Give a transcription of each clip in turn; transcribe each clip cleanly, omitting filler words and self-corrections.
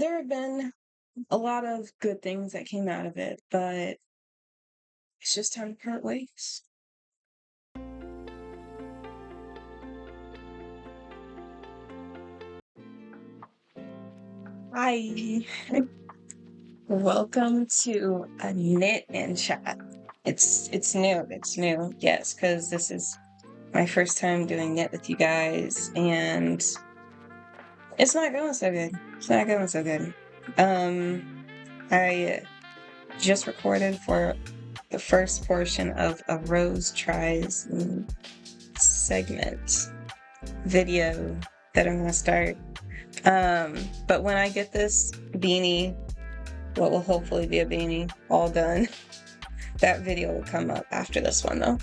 there have been a lot of good things that came out of it, but it's just time to part ways. Hi, welcome to a knit and chat. It's new. It's new. Yes, because this is my first time doing knit with you guys, and it's not going so good. It's not going so good. I just recorded for the first portion of a Rose Tries segment video that I'm gonna start. But when I get this beanie, what will hopefully be a beanie, all done, that video will come up after this one though.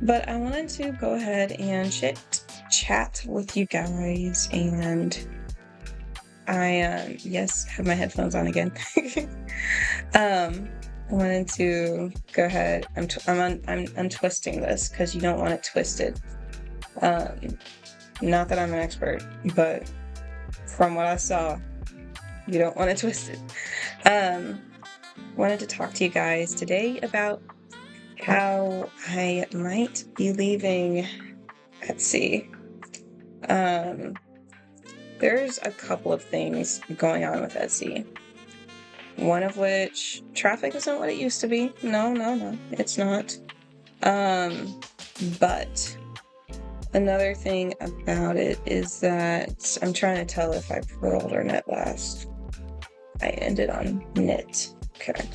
But I wanted to go ahead and chat with you guys, and I yes, have my headphones on again. I wanted to go ahead. I'm untwisting this because you don't want it twisted. Not that I'm an expert, but from what I saw, you don't want it twisted. Wanted to talk to you guys today about how I might be leaving Etsy. There's a couple of things going on with Etsy. One of which, traffic isn't what it used to be. No, it's not. But another thing about it is that I'm trying to tell if I purled or knit last. I ended on knit. Okay.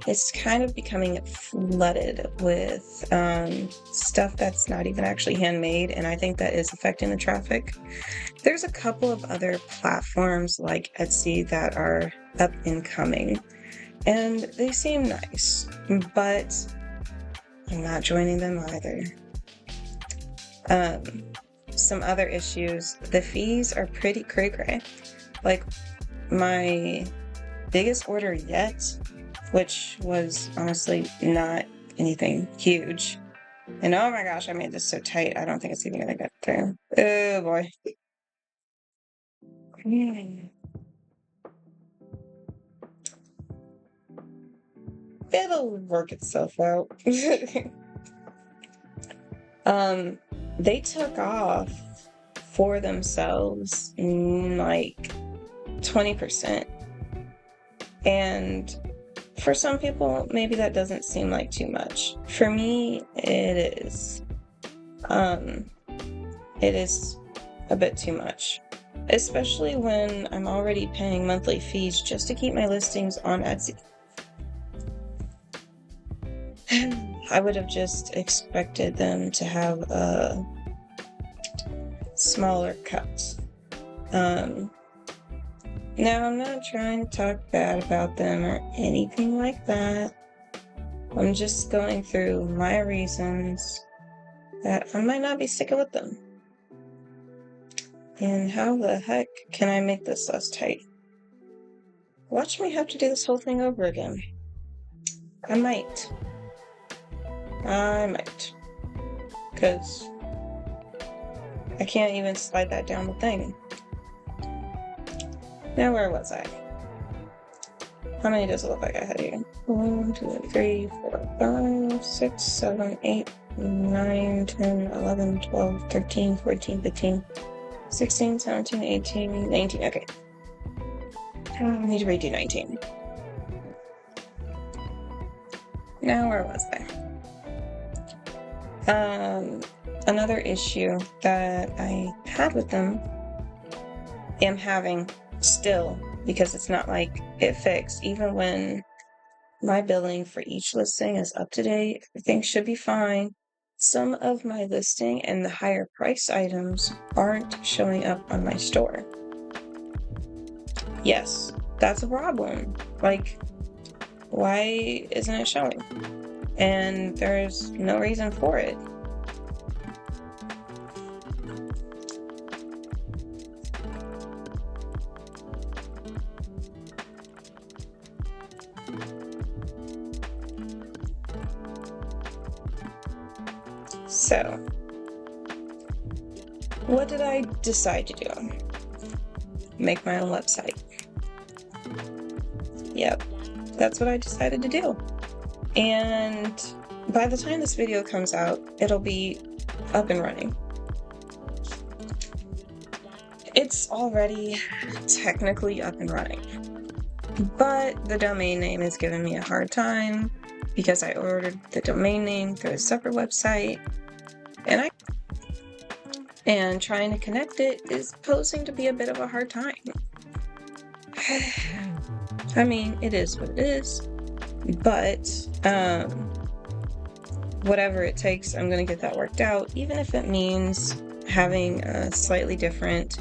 It's kind of becoming flooded with stuff that's not even actually handmade, and I think that is affecting the traffic. There's a couple of other platforms like Etsy that are up and coming, and they seem nice, but I'm not joining them either. Some other issues, the fees are pretty cray-cray. Like, my biggest order yet, which was honestly not anything huge. And oh my gosh, I made this so tight, I don't think it's even gonna get through. Oh boy. It'll work itself out. They took off for themselves like 20%. And for some people, maybe that doesn't seem like too much. For me, it is. It is a bit too much, especially when I'm already paying monthly fees just to keep my listings on Etsy. I would have just expected them to have a smaller cut. Now, I'm not trying to talk bad about them or anything like that. I'm just going through my reasons that I might not be sticking with them. And how the heck can I make this less tight? Watch me have to do this whole thing over again. I might. Because I can't even slide that down the thing. Now, where was I? How many does it look like I had here? 1, 2, 3, 4, 5, 6, 7, 8, 9, 10, 11, 12, 13, 14, 15, 16, 17, 18, 19. Okay. I need to redo 19. Now, where was I? Another issue that I had with them, am having still, because it's not like it fixed. Even when my billing for each listing is up to date, everything should be fine. Some of my listing and the higher price items aren't showing up on my store. Yes, that's a problem. Like, why isn't it showing? And there's no reason for it. So, what did I decide to do? make my own website. Yep, that's what I decided to do. And by the time this video comes out, it'll be up and running. It's already technically up and running, but the domain name is giving me a hard time because I ordered the domain name through a separate website, and trying to connect it is posing to be a bit of a hard time. I mean, it is what it is, but whatever it takes, I'm going to get that worked out, even if it means having a slightly different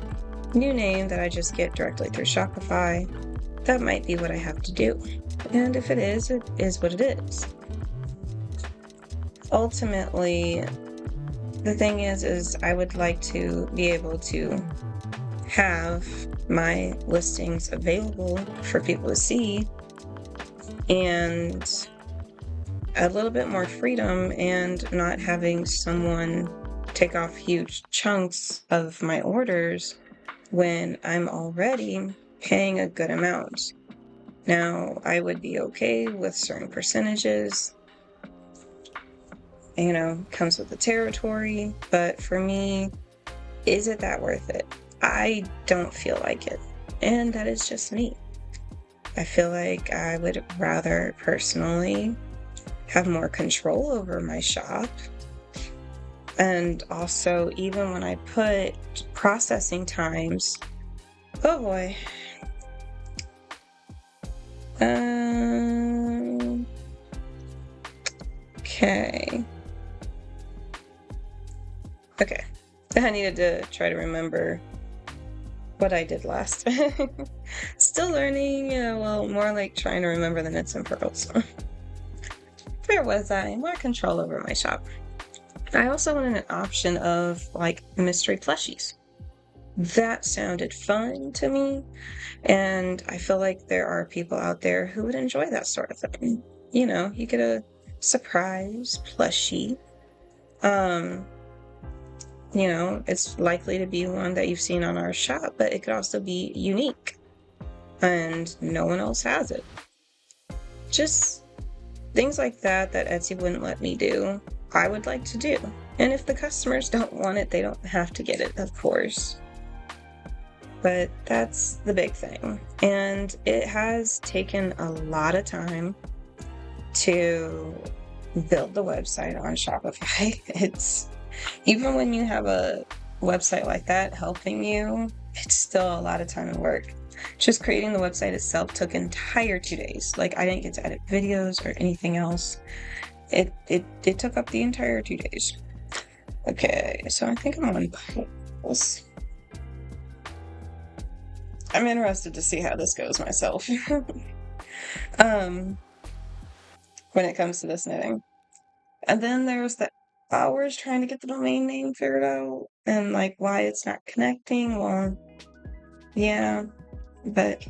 new name that I just get directly through Shopify. That might be what I have to do. And if it is what it is. Ultimately, the thing is I would like to be able to have my listings available for people to see, and a little bit more freedom, and not having someone take off huge chunks of my orders when I'm already paying a good amount. Now, I would be okay with certain percentages, comes with the territory, but for me, is it that worth it? I don't feel like it, and that is just me. I feel like I would rather personally have more control over my shop. And also, even when I put processing times, oh boy. Okay. I needed to try to remember what I did last. Still learning, more like trying to remember the nits and pearls. Where was I? More control over my shop. I also wanted an option of like mystery plushies. That sounded fun to me, and I feel like there are people out there who would enjoy that sort of thing. You get a surprise plushie. It's likely to be one that you've seen on our shop, but it could also be unique and no one else has it. Just things like that Etsy wouldn't let me do, I would like to do. And if the customers don't want it, they don't have to get it, of course. But that's the big thing. And it has taken a lot of time to build the website on Shopify. It's even when you have a website like that helping you, it's still a lot of time and work. Just creating the website itself took an entire 2 days. Like, I didn't get to edit videos or anything else. It took up the entire 2 days. Okay, so I think I'm on pause. I'm interested to see how this goes myself. When it comes to this knitting. And then there's the hours trying to get the domain name figured out, and like why it's not connecting. Well, yeah, but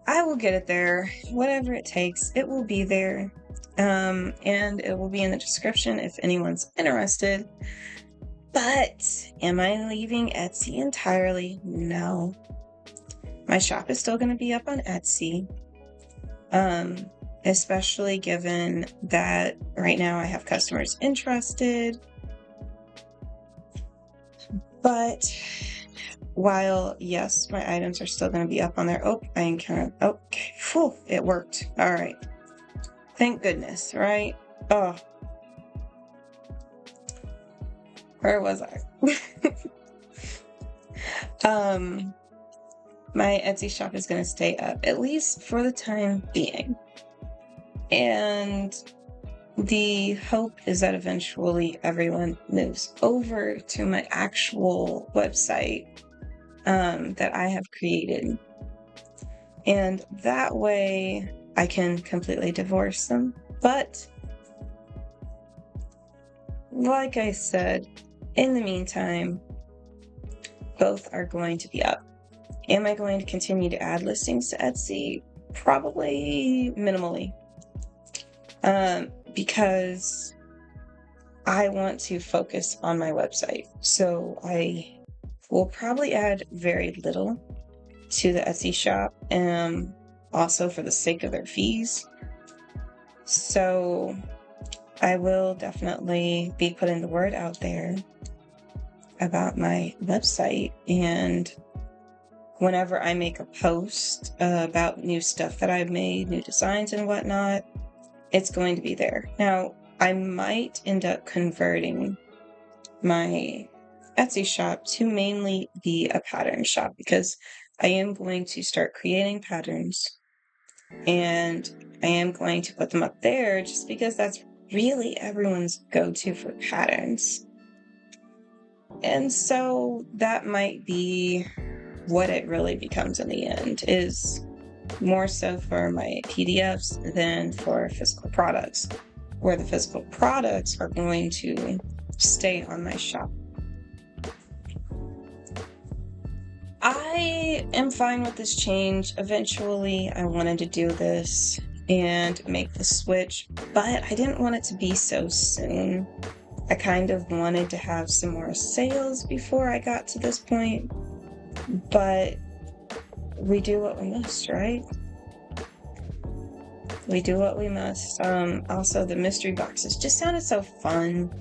I will get it there. Whatever it takes, it will be there. And it will be in the description if anyone's interested. But am I leaving Etsy entirely? No. My shop is still going to be up on Etsy. Especially given that right now I have customers interested. But while, yes, my items are still going to be up on there. Oh, I encountered, okay, phew, it worked. All right. Thank goodness, right? Oh. Where was I? My Etsy shop is going to stay up, at least for the time being. And the hope is that eventually everyone moves over to my actual website that I have created. And that way I can completely divorce them. But like I said, in the meantime, both are going to be up. Am I going to continue to add listings to Etsy? Probably minimally. Because I want to focus on my website. So I will probably add very little to the Etsy shop, also for the sake of their fees. So I will definitely be putting the word out there about my website, and whenever I make a post about new stuff that I've made, new designs and whatnot, it's going to be there. Now, I might end up converting my Etsy shop to mainly be a pattern shop, because I am going to start creating patterns, and I am going to put them up there just because that's really everyone's go-to for patterns. And so that might be what it really becomes in the end, is more so for my PDFs than for physical products, where the physical products are going to stay on my shop. I am fine with this change. Eventually, I wanted to do this and make the switch, but I didn't want it to be so soon. I kind of wanted to have some more sales before I got to this point, but we do what we must, right? We do what we must. Also, the mystery boxes just sounded so fun.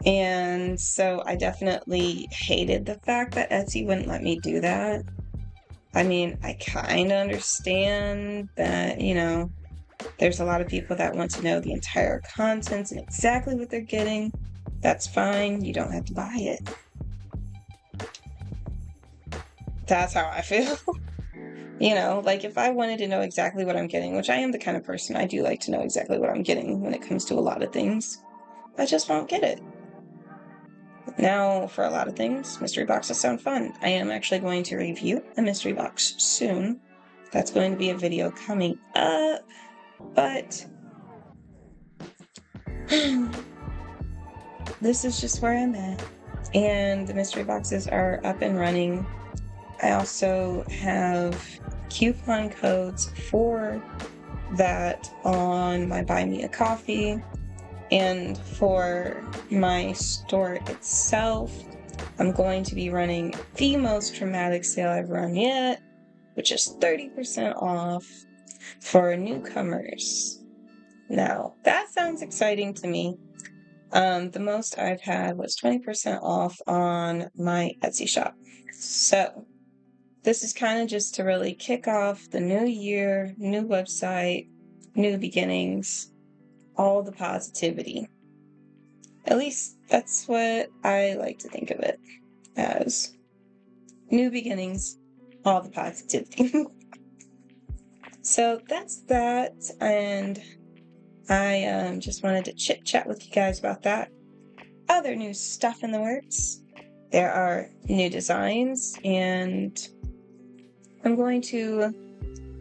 And so I definitely hated the fact that Etsy wouldn't let me do that. I mean, I kind of understand that, there's a lot of people that want to know the entire contents and exactly what they're getting. That's fine. You don't have to buy it. That's how I feel. Like if I wanted to know exactly what I'm getting, which I am the kind of person, I do like to know exactly what I'm getting when it comes to a lot of things, I just won't get it. Now, for a lot of things, mystery boxes sound fun. I am actually going to review a mystery box soon. That's going to be a video coming up, but this is just where I'm at. And the mystery boxes are up and running. I also have coupon codes for that on my Buy Me a Coffee. And for my store itself, I'm going to be running the most dramatic sale I've run yet, which is 30% off for newcomers. Now, that sounds exciting to me. The most I've had was 20% off on my Etsy shop. So this is kind of just to really kick off the new year, new website, new beginnings, all the positivity. At least that's what I like to think of it as. New beginnings, all the positivity. So that's that, and I just wanted to chit chat with you guys about that. Other new stuff in the works. There are new designs, and I'm going to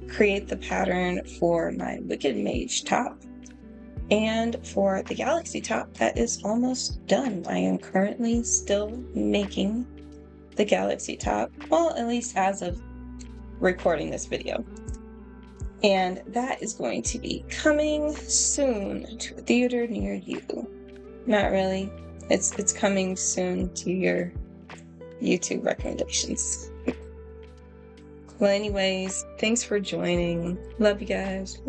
create the pattern for my Wicked Mage top. And for the Galaxy top, that is almost done. I am currently still making the Galaxy top, well, at least as of recording this video. And that is going to be coming soon to a theater near you. Not really. It's coming soon to your YouTube recommendations. Well, anyways, thanks for joining. Love you guys.